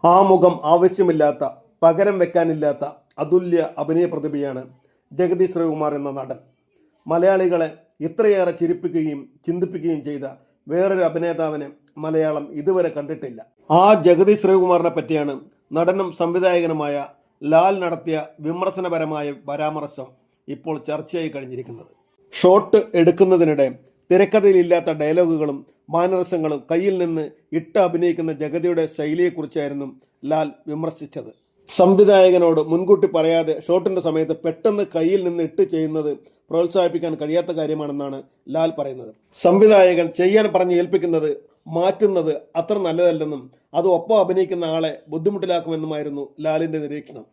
ആ മുഖം ആവശ്യമില്ലാത്ത, പകരം വെക്കാനില്ലാത്ത അതുല്യ അഭിനയ പ്രതിഭയാണ് ജഗതി ശ്രീകുമാർ എന്ന നടൻ. മലയാളികളെ ഇത്രയേറെ ചിരിപ്പിക്കുകയും ചിന്തിപ്പിക്കുകയും ചെയ്ത വേറൊരു അഭിനേതാവിനെ മലയാളം ഇതുവരെ കണ്ടിട്ടില്ല. ആ ജഗതി ശ്രീകുമാറിനെ പറ്റിയാണ് നടനും സംവിധായകനുമായ ലാൽ നടത്തിയ വിമർശനപരമായ പരാമർശം ഇപ്പോൾ ചർച്ചയായി കഴിഞ്ഞിരിക്കുന്നത്. ഷോട്ട് എടുക്കുന്നതിനിടെ തിരക്കഥയിലില്ലാത്ത ഡയലോഗുകളും മാനരസങ്ങളും കയ്യിൽ നിന്ന് ഇട്ട് അഭിനയിക്കുന്ന ജഗതിയുടെ ശൈലിയെക്കുറിച്ചായിരുന്നു ലാൽ വിമർശിച്ചത്. സംവിധായകനോട് മുൻകൂട്ടി പറയാതെ ഷോട്ടിന്റെ സമയത്ത് പെട്ടെന്ന് കയ്യിൽ നിന്ന് ഇട്ട് ചെയ്യുന്നത് പ്രോത്സാഹിപ്പിക്കാൻ കഴിയാത്ത കാര്യമാണെന്നാണ് ലാൽ പറയുന്നത്. സംവിധായകൻ ചെയ്യാൻ പറഞ്ഞ് ഏൽപ്പിക്കുന്നത് മാറ്റുന്നത് അത്ര നല്ലതല്ലെന്നും അത് ഒപ്പം അഭിനയിക്കുന്ന ആളെ ബുദ്ധിമുട്ടിലാക്കുമെന്നുമായിരുന്നു ലാലിന്റെ നിരീക്ഷണം.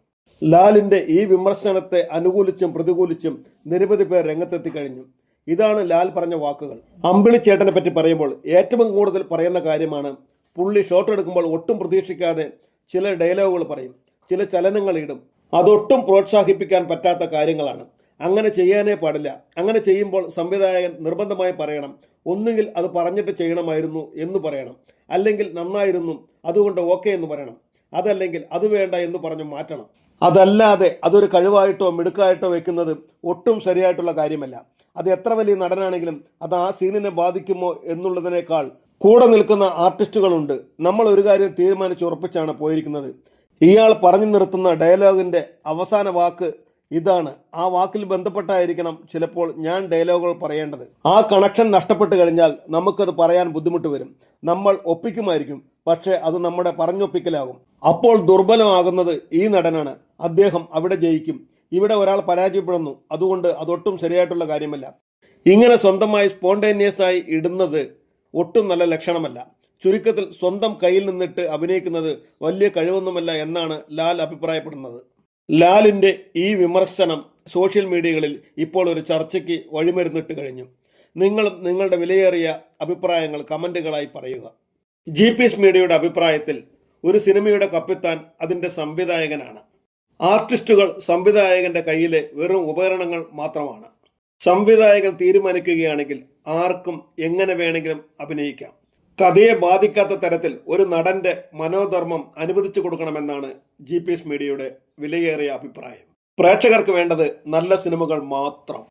ലാലിന്റെ ഈ വിമർശനത്തെ അനുകൂലിച്ചും പ്രതികൂലിച്ചും നിരവധി പേർ രംഗത്തെത്തി കഴിഞ്ഞു. ഇതാണ് ലാൽ പറഞ്ഞ വാക്കുകൾ. അമ്പിളിച്ചേട്ടനെ പറ്റി പറയുമ്പോൾ ഏറ്റവും കൂടുതൽ പറയുന്ന കാര്യമാണ് പുള്ളി ഷോട്ട് എടുക്കുമ്പോൾ ഒട്ടും പ്രതീക്ഷിക്കാതെ ചില ഡയലോഗുകൾ പറയും, ചില ചലനങ്ങൾ ഇടും. അതൊട്ടും പ്രോത്സാഹിപ്പിക്കാൻ പറ്റാത്ത കാര്യങ്ങളാണ്. അങ്ങനെ ചെയ്യാനേ പാടില്ല. അങ്ങനെ ചെയ്യുമ്പോൾ സംവിധായകൻ നിർബന്ധമായി പറയണം, ഒന്നുകിൽ അത് പറഞ്ഞിട്ട് ചെയ്യണമായിരുന്നു എന്ന് പറയണം, അല്ലെങ്കിൽ നന്നായിരുന്നു അതുകൊണ്ട് ഓക്കെ എന്ന് പറയണം, അതല്ലെങ്കിൽ അത് വേണ്ട എന്ന് പറഞ്ഞു മാറ്റണം. അതല്ലാതെ അതൊരു കഴിവായിട്ടോ മിടുക്കായിട്ടോ വെക്കുന്നത് ഒട്ടും ശരിയായിട്ടുള്ള കാര്യമല്ല. അത് എത്ര വലിയ നടനാണെങ്കിലും അത് ആ സീനിനെ ബാധിക്കുമോ എന്നുള്ളതിനേക്കാൾ കൂടെ നിൽക്കുന്ന ആർട്ടിസ്റ്റുകളുണ്ട്. നമ്മൾ ഒരു കാര്യം തീരുമാനിച്ച് ഉറപ്പിച്ചാണ് പോയിരിക്കുന്നത്. ഇയാൾ പറഞ്ഞു നിർത്തുന്ന ഡയലോഗിന്റെ അവസാന വാക്ക് ഇതാണ്. ആ വാക്കിൽ ബന്ധപ്പെട്ടായിരിക്കണം ചിലപ്പോൾ ഞാൻ ഡയലോഗുകൾ പറയേണ്ടത്. ആ കണക്ഷൻ നഷ്ടപ്പെട്ട് കഴിഞ്ഞാൽ നമുക്കത് പറയാൻ ബുദ്ധിമുട്ട് വരും. നമ്മൾ ഒപ്പിക്കുമായിരിക്കും, പക്ഷേ അത് നമ്മുടെ പറഞ്ഞൊപ്പിക്കലാകും. അപ്പോൾ ദുർബലമാകുന്നത് ഈ നടനാണ്. അദ്ദേഹം അവിടെ ജയിക്കും, ഇവിടെ ഒരാൾ പരാജയപ്പെടുന്നു. അതുകൊണ്ട് അതൊട്ടും ശരിയായിട്ടുള്ള കാര്യമല്ല. ഇങ്ങനെ സ്വന്തമായി സ്പോണ്ടേനിയസ് ആയി ഇടുന്നത് ഒട്ടും നല്ല ലക്ഷണമല്ല. ചുരുക്കത്തിൽ സ്വന്തം കയ്യിൽ നിന്നിട്ട് അഭിനയിക്കുന്നത് വലിയ കഴിവൊന്നുമല്ല എന്നാണ് ലാൽ അഭിപ്രായപ്പെടുന്നത്. ലാലിന്റെ ഈ വിമർശനം സോഷ്യൽ മീഡിയകളിൽ ഇപ്പോൾ ഒരു ചർച്ചയ്ക്ക് വഴിമരുന്നിട്ട് കഴിഞ്ഞു. നിങ്ങളും നിങ്ങളുടെ വിലയേറിയ അഭിപ്രായങ്ങൾ കമന്റുകളായി പറയുക. GPS മീഡിയയുടെ അഭിപ്രായത്തിൽ ഒരു സിനിമയുടെ കപ്പിത്താൻ അതിന്റെ സംവിധായകനാണ്. ആർട്ടിസ്റ്റുകൾ സംവിധായകന്റെ കയ്യിലെ വെറും ഉപകരണങ്ങൾ മാത്രമാണ്. സംവിധായകൻ തീരുമാനിക്കുകയാണെങ്കിൽ ആർക്കും എങ്ങനെ വേണമെങ്കിലും അഭിനയിക്കാം. കഥയെ ബാധിക്കാത്ത തരത്തിൽ ഒരു നടന്റെ മനോധർമ്മം അനുവദിച്ചു കൊടുക്കണമെന്നാണ് GPS മീഡിയയുടെ വിലയേറിയ അഭിപ്രായം. പ്രേക്ഷകർക്ക് വേണ്ടത് നല്ല സിനിമകൾ മാത്രം.